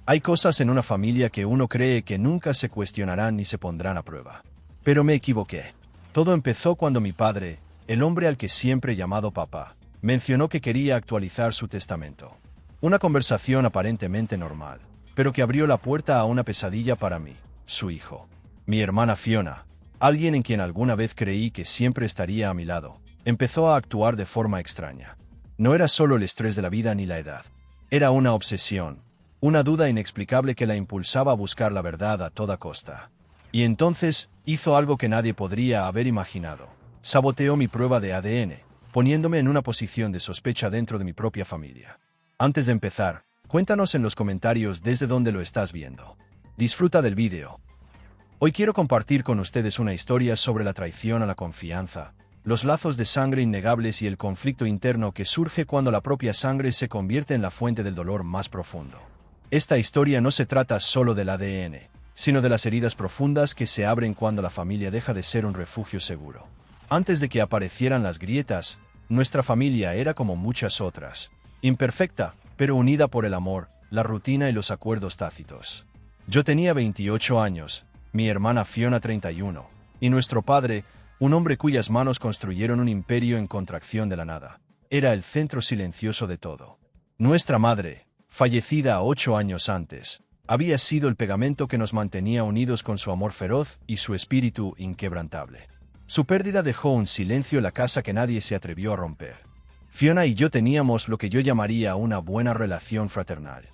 Hay cosas en una familia que uno cree que nunca se cuestionarán ni se pondrán a prueba. Pero me equivoqué. Todo empezó cuando mi padre, el hombre al que siempre he llamado papá, mencionó que quería actualizar su testamento. Una conversación aparentemente normal, pero que abrió la puerta a una pesadilla para mí, su hijo. Mi hermana Fiona, alguien en quien alguna vez creí que siempre estaría a mi lado, empezó a actuar de forma extraña. No era solo el estrés de la vida ni la edad. Era una obsesión, una duda inexplicable que la impulsaba a buscar la verdad a toda costa. Y entonces, hizo algo que nadie podría haber imaginado. Saboteó mi prueba de ADN, poniéndome en una posición de sospecha dentro de mi propia familia. Antes de empezar, cuéntanos en los comentarios desde dónde lo estás viendo. Disfruta del vídeo. Hoy quiero compartir con ustedes una historia sobre la traición a la confianza, los lazos de sangre innegables y el conflicto interno que surge cuando la propia sangre se convierte en la fuente del dolor más profundo. Esta historia no se trata solo del ADN, sino de las heridas profundas que se abren cuando la familia deja de ser un refugio seguro. Antes de que aparecieran las grietas, nuestra familia era como muchas otras, imperfecta, pero unida por el amor, la rutina y los acuerdos tácitos. Yo tenía 28 años, mi hermana Fiona 31, y nuestro padre, un hombre cuyas manos construyeron un imperio en contracción de la nada, era el centro silencioso de todo. Nuestra madre, fallecida 8 años antes, había sido el pegamento que nos mantenía unidos con su amor feroz y su espíritu inquebrantable. Su pérdida dejó un silencio en la casa que nadie se atrevió a romper. Fiona y yo teníamos lo que yo llamaría una buena relación fraternal.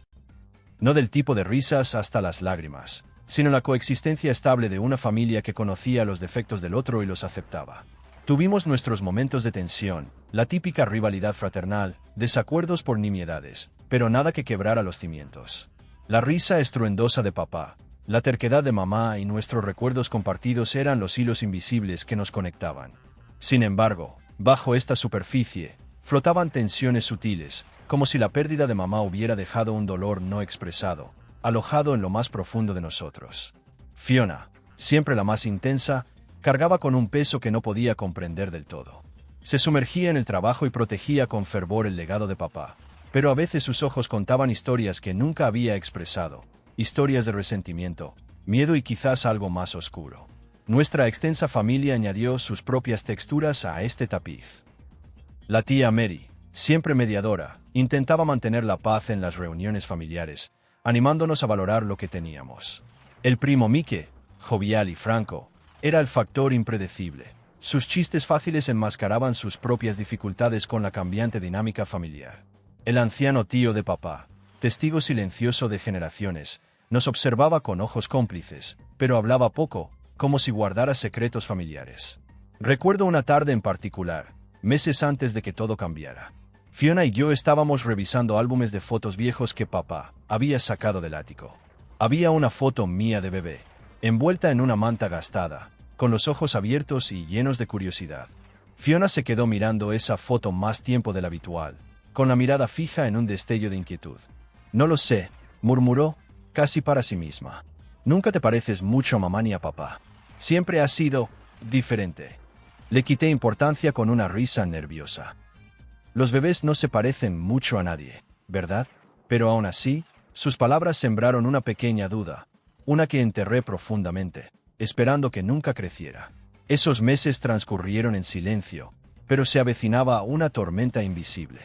No del tipo de risas hasta las lágrimas, sino la coexistencia estable de una familia que conocía los defectos del otro y los aceptaba. Tuvimos nuestros momentos de tensión, la típica rivalidad fraternal, desacuerdos por nimiedades, pero nada que quebrara los cimientos. La risa estruendosa de papá, la terquedad de mamá y nuestros recuerdos compartidos eran los hilos invisibles que nos conectaban. Sin embargo, bajo esta superficie, flotaban tensiones sutiles, como si la pérdida de mamá hubiera dejado un dolor no expresado, alojado en lo más profundo de nosotros. Fiona, siempre la más intensa, cargaba con un peso que no podía comprender del todo. Se sumergía en el trabajo y protegía con fervor el legado de papá, pero a veces sus ojos contaban historias que nunca había expresado, historias de resentimiento, miedo y quizás algo más oscuro. Nuestra extensa familia añadió sus propias texturas a este tapiz. La tía Mary, siempre mediadora, intentaba mantener la paz en las reuniones familiares, animándonos a valorar lo que teníamos. El primo Mike, jovial y franco, era el factor impredecible. Sus chistes fáciles enmascaraban sus propias dificultades con la cambiante dinámica familiar. El anciano tío de papá, testigo silencioso de generaciones, nos observaba con ojos cómplices, pero hablaba poco, como si guardara secretos familiares. Recuerdo una tarde en particular, meses antes de que todo cambiara. Fiona y yo estábamos revisando álbumes de fotos viejos que papá había sacado del ático. Había una foto mía de bebé, envuelta en una manta gastada, con los ojos abiertos y llenos de curiosidad. Fiona se quedó mirando esa foto más tiempo del habitual, con la mirada fija en un destello de inquietud. «No lo sé», murmuró, casi para sí misma. «Nunca te pareces mucho a mamá ni a papá. Siempre has sido diferente». Le quité importancia con una risa nerviosa. Los bebés no se parecen mucho a nadie, ¿verdad? Pero aún así, sus palabras sembraron una pequeña duda, una que enterré profundamente, esperando que nunca creciera. Esos meses transcurrieron en silencio, pero se avecinaba una tormenta invisible.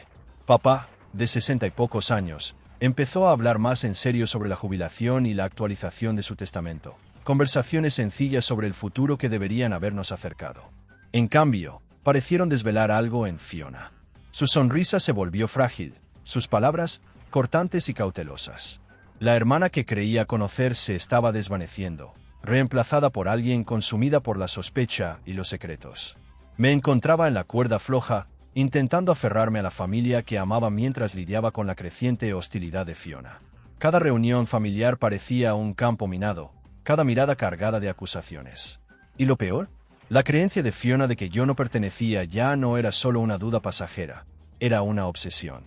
Papá, de 60 y pocos años, empezó a hablar más en serio sobre la jubilación y la actualización de su testamento, conversaciones sencillas sobre el futuro que deberían habernos acercado. En cambio, parecieron desvelar algo en Fiona. Su sonrisa se volvió frágil, sus palabras, cortantes y cautelosas. La hermana que creía conocer se estaba desvaneciendo, reemplazada por alguien consumida por la sospecha y los secretos. Me encontraba en la cuerda floja, intentando aferrarme a la familia que amaba mientras lidiaba con la creciente hostilidad de Fiona. Cada reunión familiar parecía un campo minado, cada mirada cargada de acusaciones. ¿Y lo peor? La creencia de Fiona de que yo no pertenecía ya no era solo una duda pasajera, era una obsesión.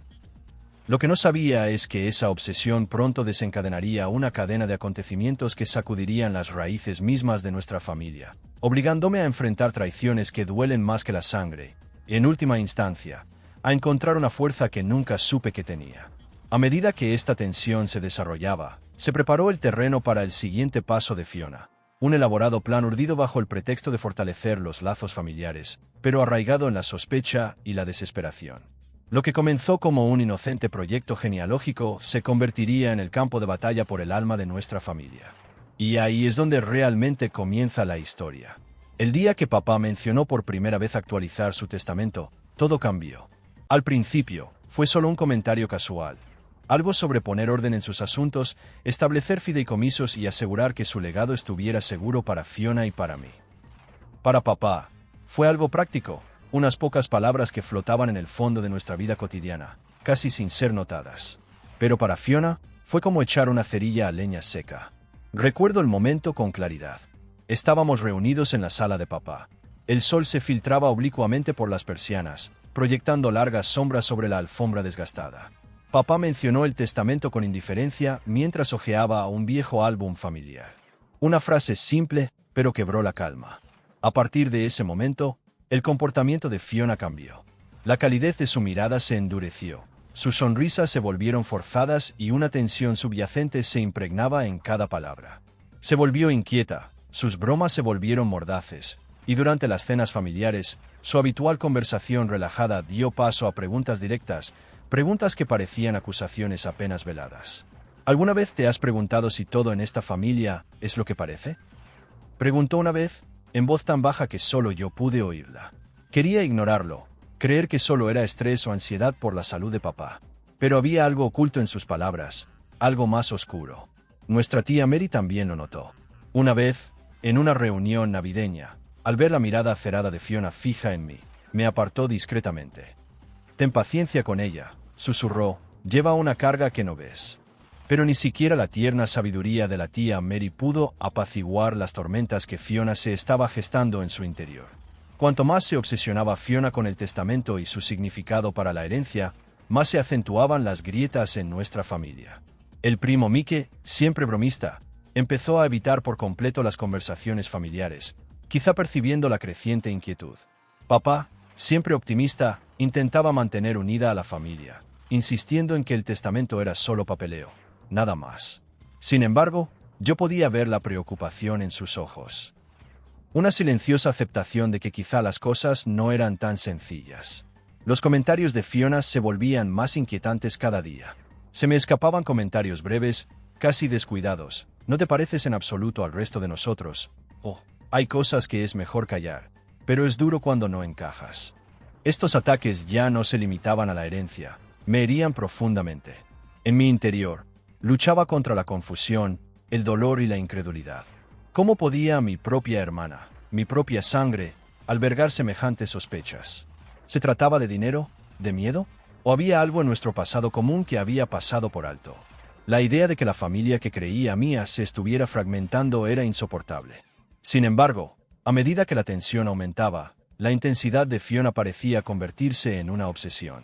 Lo que no sabía es que esa obsesión pronto desencadenaría una cadena de acontecimientos que sacudirían las raíces mismas de nuestra familia, obligándome a enfrentar traiciones que duelen más que la sangre, y en última instancia, a encontrar una fuerza que nunca supe que tenía. A medida que esta tensión se desarrollaba, se preparó el terreno para el siguiente paso de Fiona. Un elaborado plan urdido bajo el pretexto de fortalecer los lazos familiares, pero arraigado en la sospecha y la desesperación. Lo que comenzó como un inocente proyecto genealógico se convertiría en el campo de batalla por el alma de nuestra familia. Y ahí es donde realmente comienza la historia. El día que papá mencionó por primera vez actualizar su testamento, todo cambió. Al principio, fue solo un comentario casual. Algo sobre poner orden en sus asuntos, establecer fideicomisos y asegurar que su legado estuviera seguro para Fiona y para mí. Para papá, fue algo práctico, unas pocas palabras que flotaban en el fondo de nuestra vida cotidiana, casi sin ser notadas. Pero para Fiona, fue como echar una cerilla a leña seca. Recuerdo el momento con claridad. Estábamos reunidos en la sala de papá. El sol se filtraba oblicuamente por las persianas, proyectando largas sombras sobre la alfombra desgastada. Papá mencionó el testamento con indiferencia mientras hojeaba un viejo álbum familiar. Una frase simple, pero quebró la calma. A partir de ese momento, el comportamiento de Fiona cambió. La calidez de su mirada se endureció. Sus sonrisas se volvieron forzadas y una tensión subyacente se impregnaba en cada palabra. Se volvió inquieta, sus bromas se volvieron mordaces, y durante las cenas familiares, su habitual conversación relajada dio paso a preguntas directas, preguntas que parecían acusaciones apenas veladas. ¿Alguna vez te has preguntado si todo en esta familia es lo que parece? Preguntó una vez, en voz tan baja que solo yo pude oírla. Quería ignorarlo, creer que solo era estrés o ansiedad por la salud de papá. Pero había algo oculto en sus palabras, algo más oscuro. Nuestra tía Mary también lo notó. Una vez, en una reunión navideña, al ver la mirada acerada de Fiona fija en mí, me apartó discretamente. «Ten paciencia con ella», susurró, «lleva una carga que no ves». Pero ni siquiera la tierna sabiduría de la tía Mary pudo apaciguar las tormentas que Fiona se estaba gestando en su interior. Cuanto más se obsesionaba Fiona con el testamento y su significado para la herencia, más se acentuaban las grietas en nuestra familia. El primo Mike, siempre bromista, empezó a evitar por completo las conversaciones familiares, quizá percibiendo la creciente inquietud. Papá, siempre optimista, intentaba mantener unida a la familia, insistiendo en que el testamento era solo papeleo. Nada más. Sin embargo, yo podía ver la preocupación en sus ojos. Una silenciosa aceptación de que quizá las cosas no eran tan sencillas. Los comentarios de Fiona se volvían más inquietantes cada día. Se me escapaban comentarios breves, casi descuidados. «No te pareces en absoluto al resto de nosotros». «Oh, hay cosas que es mejor callar, pero es duro cuando no encajas». Estos ataques ya no se limitaban a la herencia, me herían profundamente. En mi interior, luchaba contra la confusión, el dolor y la incredulidad. ¿Cómo podía mi propia hermana, mi propia sangre, albergar semejantes sospechas? ¿Se trataba de dinero? ¿De miedo? ¿O había algo en nuestro pasado común que había pasado por alto? La idea de que la familia que creía mía se estuviera fragmentando era insoportable. Sin embargo, a medida que la tensión aumentaba, la intensidad de Fiona parecía convertirse en una obsesión.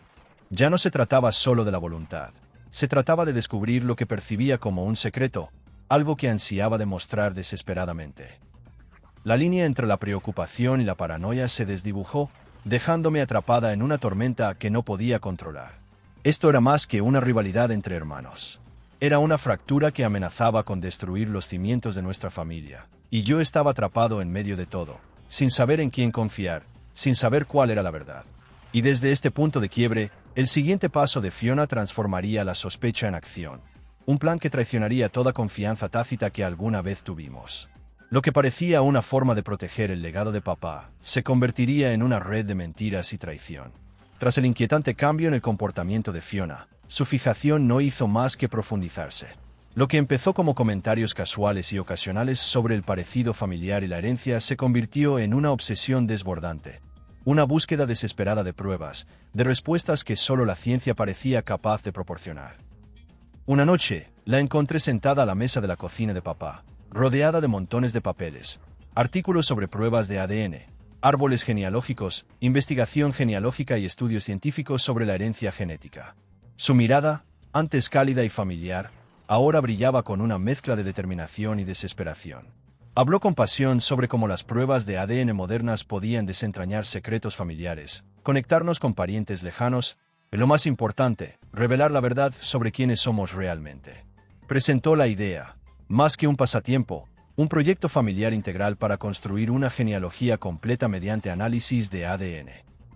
Ya no se trataba solo de la voluntad. Se trataba de descubrir lo que percibía como un secreto, algo que ansiaba demostrar desesperadamente. La línea entre la preocupación y la paranoia se desdibujó, dejándome atrapada en una tormenta que no podía controlar. Esto era más que una rivalidad entre hermanos. Era una fractura que amenazaba con destruir los cimientos de nuestra familia, y yo estaba atrapado en medio de todo, sin saber en quién confiar, sin saber cuál era la verdad. Y desde este punto de quiebre, el siguiente paso de Fiona transformaría la sospecha en acción. Un plan que traicionaría toda confianza tácita que alguna vez tuvimos. Lo que parecía una forma de proteger el legado de papá, se convertiría en una red de mentiras y traición. Tras el inquietante cambio en el comportamiento de Fiona, su fijación no hizo más que profundizarse. Lo que empezó como comentarios casuales y ocasionales sobre el parecido familiar y la herencia se convirtió en una obsesión desbordante. Una búsqueda desesperada de pruebas, de respuestas que solo la ciencia parecía capaz de proporcionar. Una noche, la encontré sentada a la mesa de la cocina de papá, rodeada de montones de papeles, artículos sobre pruebas de ADN, árboles genealógicos, investigación genealógica y estudios científicos sobre la herencia genética. Su mirada, antes cálida y familiar, ahora brillaba con una mezcla de determinación y desesperación. Habló con pasión sobre cómo las pruebas de ADN modernas podían desentrañar secretos familiares, conectarnos con parientes lejanos, y lo más importante, revelar la verdad sobre quiénes somos realmente. Presentó la idea, más que un pasatiempo, un proyecto familiar integral para construir una genealogía completa mediante análisis de ADN.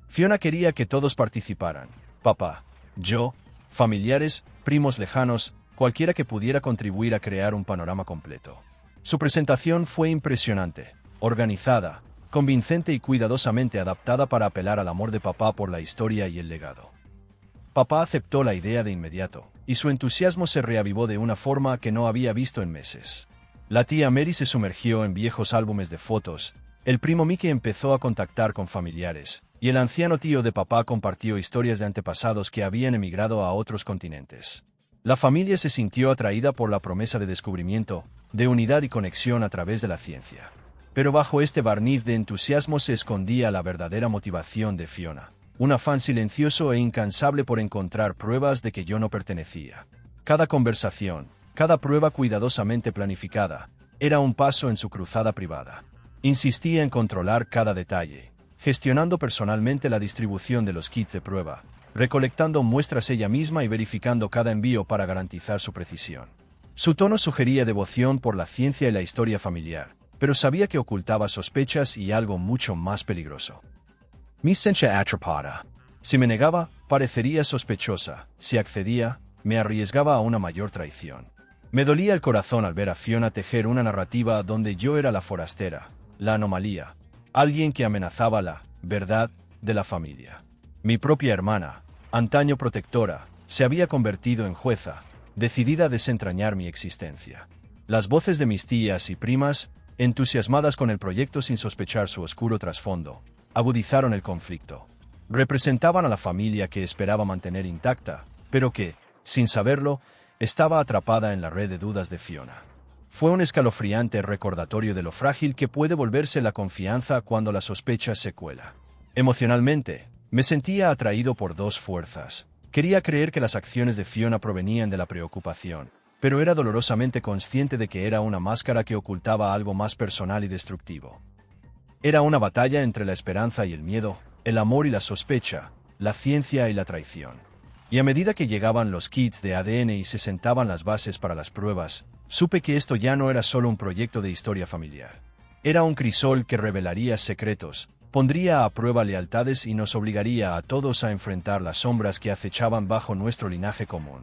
Fiona quería que todos participaran: papá, yo, familiares, primos lejanos, cualquiera que pudiera contribuir a crear un panorama completo. Su presentación fue impresionante, organizada, convincente y cuidadosamente adaptada para apelar al amor de papá por la historia y el legado. Papá aceptó la idea de inmediato, y su entusiasmo se reavivó de una forma que no había visto en meses. La tía Mary se sumergió en viejos álbumes de fotos, el primo Mickey empezó a contactar con familiares, y el anciano tío de papá compartió historias de antepasados que habían emigrado a otros continentes. La familia se sintió atraída por la promesa de descubrimiento, de unidad y conexión a través de la ciencia. Pero bajo este barniz de entusiasmo se escondía la verdadera motivación de Fiona, un afán silencioso e incansable por encontrar pruebas de que yo no pertenecía. Cada conversación, cada prueba cuidadosamente planificada, era un paso en su cruzada privada. Insistía en controlar cada detalle, gestionando personalmente la distribución de los kits de prueba, recolectando muestras ella misma y verificando cada envío para garantizar su precisión. Su tono sugería devoción por la ciencia y la historia familiar, pero sabía que ocultaba sospechas y algo mucho más peligroso. Me sentía atrapada. Si me negaba, parecería sospechosa; si accedía, me arriesgaba a una mayor traición. Me dolía el corazón al ver a Fiona tejer una narrativa donde yo era la forastera, la anomalía, alguien que amenazaba la verdad de la familia. Mi propia hermana, antaño protectora, se había convertido en jueza, decidida a desentrañar mi existencia. Las voces de mis tías y primas, entusiasmadas con el proyecto sin sospechar su oscuro trasfondo, agudizaron el conflicto. Representaban a la familia que esperaba mantener intacta, pero que, sin saberlo, estaba atrapada en la red de dudas de Fiona. Fue un escalofriante recordatorio de lo frágil que puede volverse la confianza cuando la sospecha se cuela. Emocionalmente, me sentía atraído por dos fuerzas. Quería creer que las acciones de Fiona provenían de la preocupación, pero era dolorosamente consciente de que era una máscara que ocultaba algo más personal y destructivo. Era una batalla entre la esperanza y el miedo, el amor y la sospecha, la ciencia y la traición. Y a medida que llegaban los kits de ADN y se sentaban las bases para las pruebas, supe que esto ya no era solo un proyecto de historia familiar. Era un crisol que revelaría secretos, pondría a prueba lealtades y nos obligaría a todos a enfrentar las sombras que acechaban bajo nuestro linaje común.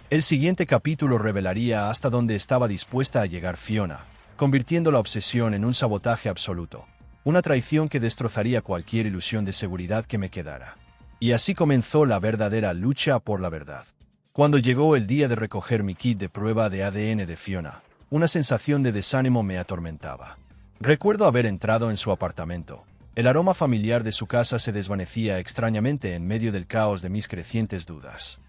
El siguiente capítulo revelaría hasta dónde estaba dispuesta a llegar Fiona, convirtiendo la obsesión en un sabotaje absoluto, una traición que destrozaría cualquier ilusión de seguridad que me quedara. Y así comenzó la verdadera lucha por la verdad. Cuando llegó el día de recoger mi kit de prueba de ADN de Fiona, una sensación de desánimo me atormentaba. Recuerdo haber entrado en su apartamento. El aroma familiar de su casa se desvanecía extrañamente en medio del caos de mis crecientes dudas.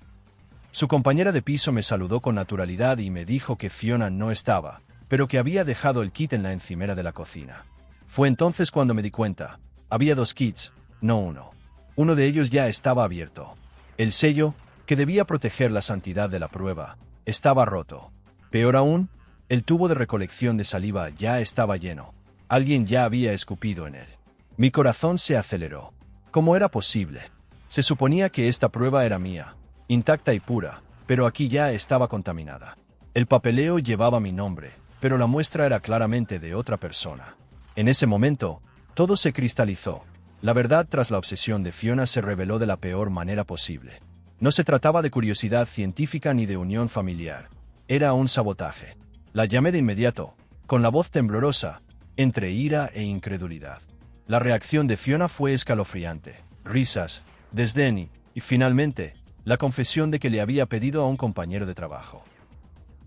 Su compañera de piso me saludó con naturalidad y me dijo que Fiona no estaba, pero que había dejado el kit en la encimera de la cocina. Fue entonces cuando me di cuenta. Había dos kits, no uno. Uno de ellos ya estaba abierto. El sello, que debía proteger la santidad de la prueba, estaba roto. Peor aún, el tubo de recolección de saliva ya estaba lleno. Alguien ya había escupido en él. Mi corazón se aceleró. ¿Cómo era posible? Se suponía que esta prueba era mía, intacta y pura, pero aquí ya estaba contaminada. El papeleo llevaba mi nombre, pero la muestra era claramente de otra persona. En ese momento, todo se cristalizó. La verdad tras la obsesión de Fiona se reveló de la peor manera posible. No se trataba de curiosidad científica ni de unión familiar. Era un sabotaje. La llamé de inmediato, con la voz temblorosa, entre ira e incredulidad. La reacción de Fiona fue escalofriante. Risas, desdén y, finalmente, la confesión de que le había pedido a un compañero de trabajo,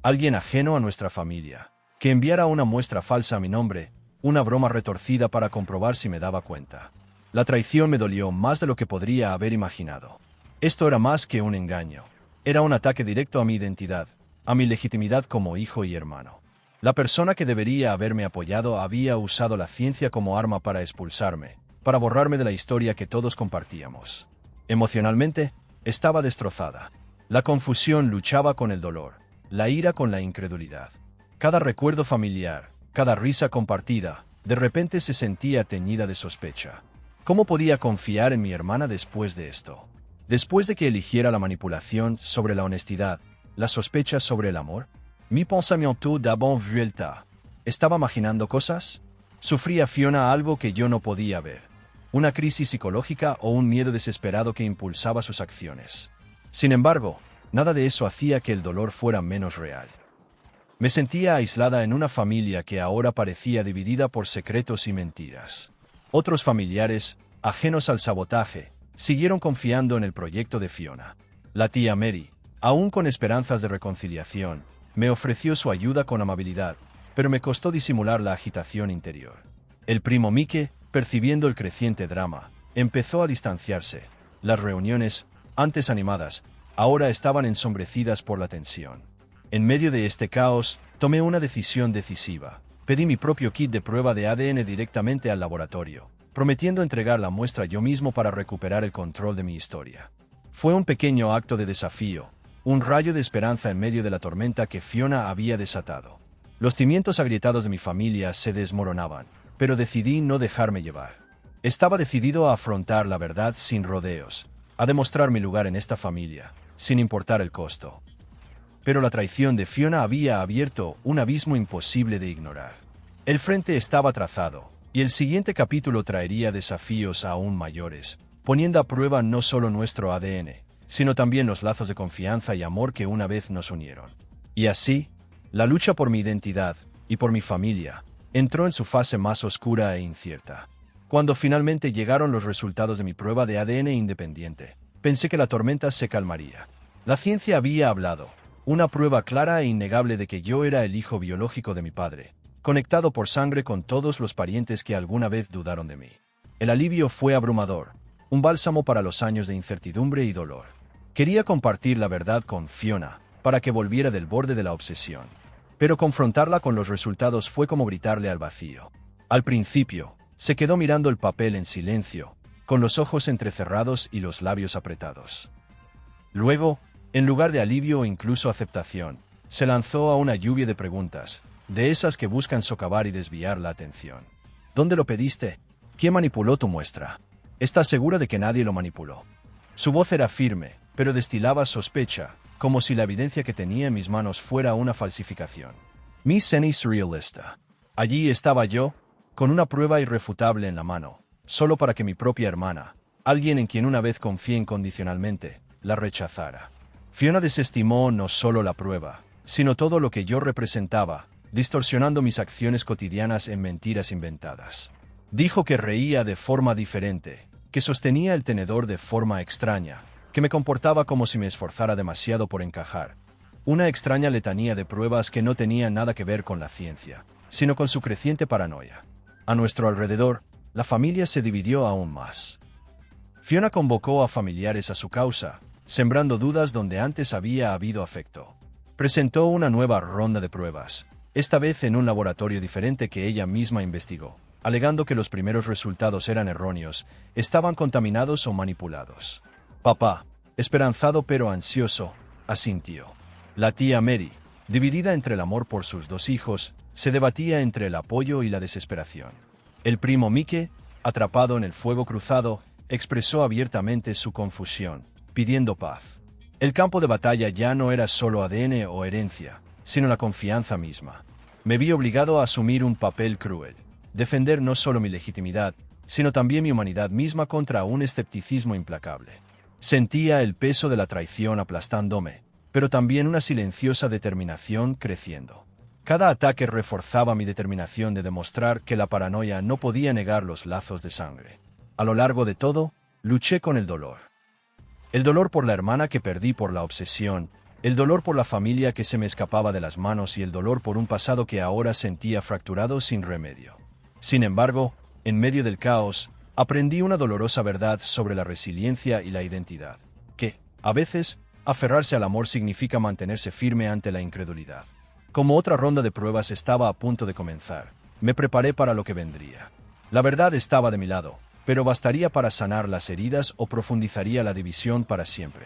alguien ajeno a nuestra familia, que enviara una muestra falsa a mi nombre, una broma retorcida para comprobar si me daba cuenta. La traición me dolió más de lo que podría haber imaginado. Esto era más que un engaño. Era un ataque directo a mi identidad, a mi legitimidad como hijo y hermano. La persona que debería haberme apoyado había usado la ciencia como arma para expulsarme, para borrarme de la historia que todos compartíamos. Emocionalmente, estaba destrozada. La confusión luchaba con el dolor, la ira con la incredulidad. Cada recuerdo familiar, cada risa compartida, de repente se sentía teñida de sospecha. ¿Cómo podía confiar en mi hermana después de esto? Después de que eligiera la manipulación sobre la honestidad, la sospecha sobre el amor, mi pensamiento d'abord vuelta. ¿Estaba imaginando cosas? ¿Sufría Fiona algo que yo no podía ver? ¿Una crisis psicológica o un miedo desesperado que impulsaba sus acciones? Sin embargo, nada de eso hacía que el dolor fuera menos real. Me sentía aislada en una familia que ahora parecía dividida por secretos y mentiras. Otros familiares, ajenos al sabotaje, siguieron confiando en el proyecto de Fiona. La tía Mary, aún con esperanzas de reconciliación, me ofreció su ayuda con amabilidad, pero me costó disimular la agitación interior. El primo Mike, percibiendo el creciente drama, empezó a distanciarse. Las reuniones, antes animadas, ahora estaban ensombrecidas por la tensión. En medio de este caos, tomé una decisión decisiva. Pedí mi propio kit de prueba de ADN directamente al laboratorio, prometiendo entregar la muestra yo mismo para recuperar el control de mi historia. Fue un pequeño acto de desafío, un rayo de esperanza en medio de la tormenta que Fiona había desatado. Los cimientos agrietados de mi familia se desmoronaban, pero decidí no dejarme llevar. Estaba decidido a afrontar la verdad sin rodeos, a demostrar mi lugar en esta familia, sin importar el costo. Pero la traición de Fiona había abierto un abismo imposible de ignorar. El frente estaba trazado, y el siguiente capítulo traería desafíos aún mayores, poniendo a prueba no solo nuestro ADN, sino también los lazos de confianza y amor que una vez nos unieron. Y así, la lucha por mi identidad y por mi familia entró en su fase más oscura e incierta. Cuando finalmente llegaron los resultados de mi prueba de ADN independiente, pensé que la tormenta se calmaría. La ciencia había hablado, una prueba clara e innegable de que yo era el hijo biológico de mi padre, conectado por sangre con todos los parientes que alguna vez dudaron de mí. El alivio fue abrumador, un bálsamo para los años de incertidumbre y dolor. Quería compartir la verdad con Fiona, para que volviera del borde de la obsesión. Pero confrontarla con los resultados fue como gritarle al vacío. Al principio, se quedó mirando el papel en silencio, con los ojos entrecerrados y los labios apretados. Luego, en lugar de alivio o incluso aceptación, se lanzó a una lluvia de preguntas, de esas que buscan socavar y desviar la atención. ¿Dónde lo pediste? ¿Quién manipuló tu muestra? ¿Estás segura de que nadie lo manipuló? Su voz era firme, pero destilaba sospecha, como si la evidencia que tenía en mis manos fuera una falsificación. Mi cenis realista. Allí estaba yo, con una prueba irrefutable en la mano, solo para que mi propia hermana, alguien en quien una vez confié incondicionalmente, la rechazara. Fiona desestimó no solo la prueba, sino todo lo que yo representaba, distorsionando mis acciones cotidianas en mentiras inventadas. Dijo que reía de forma diferente, que sostenía el tenedor de forma extraña, que me comportaba como si me esforzara demasiado por encajar. Una extraña letanía de pruebas que no tenían nada que ver con la ciencia, sino con su creciente paranoia. A nuestro alrededor, la familia se dividió aún más. Fiona convocó a familiares a su causa, sembrando dudas donde antes había habido afecto. Presentó una nueva ronda de pruebas, esta vez en un laboratorio diferente que ella misma investigó, alegando que los primeros resultados eran erróneos, estaban contaminados o manipulados. Papá, esperanzado pero ansioso, asintió. La tía Mary, dividida entre el amor por sus dos hijos, se debatía entre el apoyo y la desesperación. El primo Mike, atrapado en el fuego cruzado, expresó abiertamente su confusión, pidiendo paz. El campo de batalla ya no era solo ADN o herencia, sino la confianza misma. Me vi obligado a asumir un papel cruel, defender no solo mi legitimidad, sino también mi humanidad misma contra un escepticismo implacable. Sentía el peso de la traición aplastándome, pero también una silenciosa determinación creciendo. Cada ataque reforzaba mi determinación de demostrar que la paranoia no podía negar los lazos de sangre. A lo largo de todo, luché con el dolor. El dolor por la hermana que perdí por la obsesión, el dolor por la familia que se me escapaba de las manos y el dolor por un pasado que ahora sentía fracturado sin remedio. Sin embargo, en medio del caos, aprendí una dolorosa verdad sobre la resiliencia y la identidad, que, a veces, aferrarse al amor significa mantenerse firme ante la incredulidad. Como otra ronda de pruebas estaba a punto de comenzar, me preparé para lo que vendría. La verdad estaba de mi lado, pero bastaría para sanar las heridas o profundizaría la división para siempre.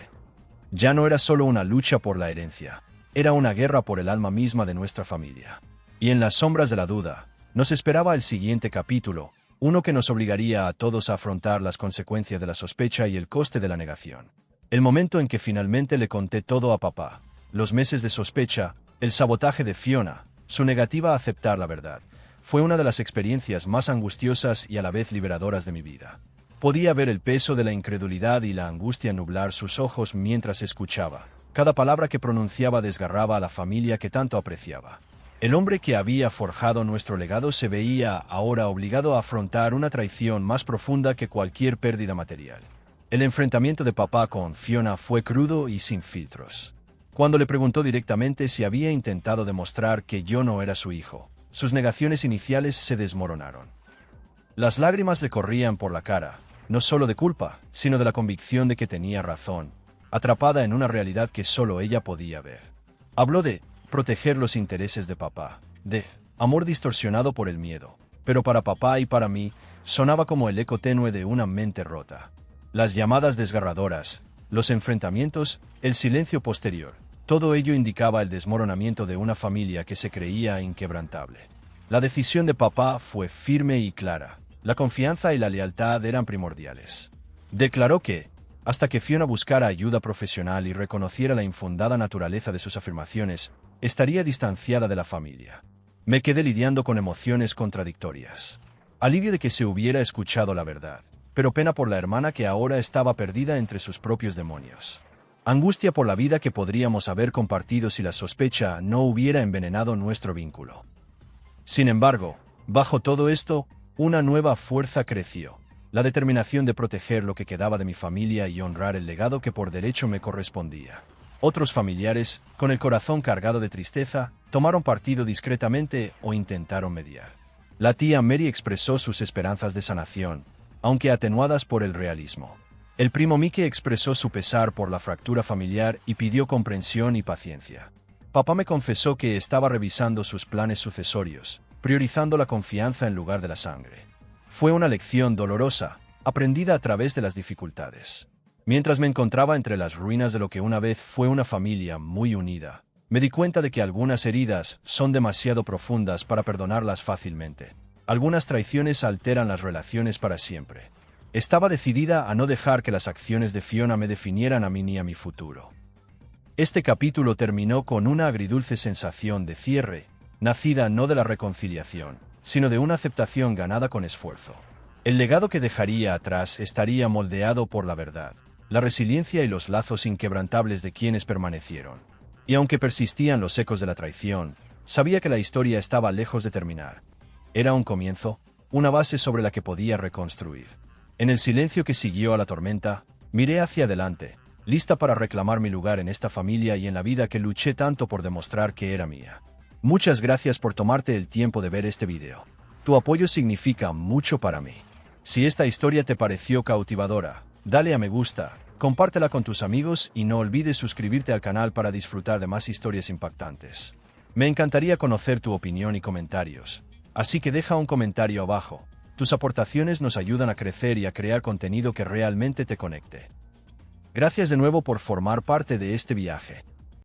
Ya no era solo una lucha por la herencia, era una guerra por el alma misma de nuestra familia. Y en las sombras de la duda, nos esperaba el siguiente capítulo, uno que nos obligaría a todos a afrontar las consecuencias de la sospecha y el coste de la negación. El momento en que finalmente le conté todo a papá, los meses de sospecha, el sabotaje de Fiona, su negativa a aceptar la verdad, fue una de las experiencias más angustiosas y a la vez liberadoras de mi vida. Podía ver el peso de la incredulidad y la angustia nublar sus ojos mientras escuchaba. Cada palabra que pronunciaba desgarraba a la familia que tanto apreciaba. El hombre que había forjado nuestro legado se veía ahora obligado a afrontar una traición más profunda que cualquier pérdida material. El enfrentamiento de papá con Fiona fue crudo y sin filtros. Cuando le preguntó directamente si había intentado demostrar que yo no era su hijo, sus negaciones iniciales se desmoronaron. Las lágrimas le corrían por la cara, no solo de culpa, sino de la convicción de que tenía razón, atrapada en una realidad que solo ella podía ver. Habló de proteger los intereses de papá, de amor distorsionado por el miedo, pero para papá y para mí sonaba como el eco tenue de una mente rota. Las llamadas desgarradoras, los enfrentamientos, el silencio posterior, todo ello indicaba el desmoronamiento de una familia que se creía inquebrantable. La decisión de papá fue firme y clara. La confianza y la lealtad eran primordiales. Declaró que, hasta que Fiona buscara ayuda profesional y reconociera la infundada naturaleza de sus afirmaciones, estaría distanciada de la familia. Me quedé lidiando con emociones contradictorias. Alivio de que se hubiera escuchado la verdad, pero pena por la hermana que ahora estaba perdida entre sus propios demonios. Angustia por la vida que podríamos haber compartido si la sospecha no hubiera envenenado nuestro vínculo. Sin embargo, bajo todo esto, una nueva fuerza creció. La determinación de proteger lo que quedaba de mi familia y honrar el legado que por derecho me correspondía. Otros familiares, con el corazón cargado de tristeza, tomaron partido discretamente o intentaron mediar. La tía Mary expresó sus esperanzas de sanación, aunque atenuadas por el realismo. El primo Mickey expresó su pesar por la fractura familiar y pidió comprensión y paciencia. Papá me confesó que estaba revisando sus planes sucesorios, priorizando la confianza en lugar de la sangre. Fue una lección dolorosa, aprendida a través de las dificultades. Mientras me encontraba entre las ruinas de lo que una vez fue una familia muy unida, me di cuenta de que algunas heridas son demasiado profundas para perdonarlas fácilmente. Algunas traiciones alteran las relaciones para siempre. Estaba decidida a no dejar que las acciones de Fiona me definieran a mí ni a mi futuro. Este capítulo terminó con una agridulce sensación de cierre, nacida no de la reconciliación, sino de una aceptación ganada con esfuerzo. El legado que dejaría atrás estaría moldeado por la verdad, la resiliencia y los lazos inquebrantables de quienes permanecieron. Y aunque persistían los ecos de la traición, sabía que la historia estaba lejos de terminar. Era un comienzo, una base sobre la que podía reconstruir. En el silencio que siguió a la tormenta, miré hacia adelante, lista para reclamar mi lugar en esta familia y en la vida que luché tanto por demostrar que era mía. Muchas gracias por tomarte el tiempo de ver este video. Tu apoyo significa mucho para mí. Si esta historia te pareció cautivadora, dale a me gusta, compártela con tus amigos y no olvides suscribirte al canal para disfrutar de más historias impactantes. Me encantaría conocer tu opinión y comentarios, así que deja un comentario abajo. Tus aportaciones nos ayudan a crecer y a crear contenido que realmente te conecte. Gracias de nuevo por formar parte de este viaje.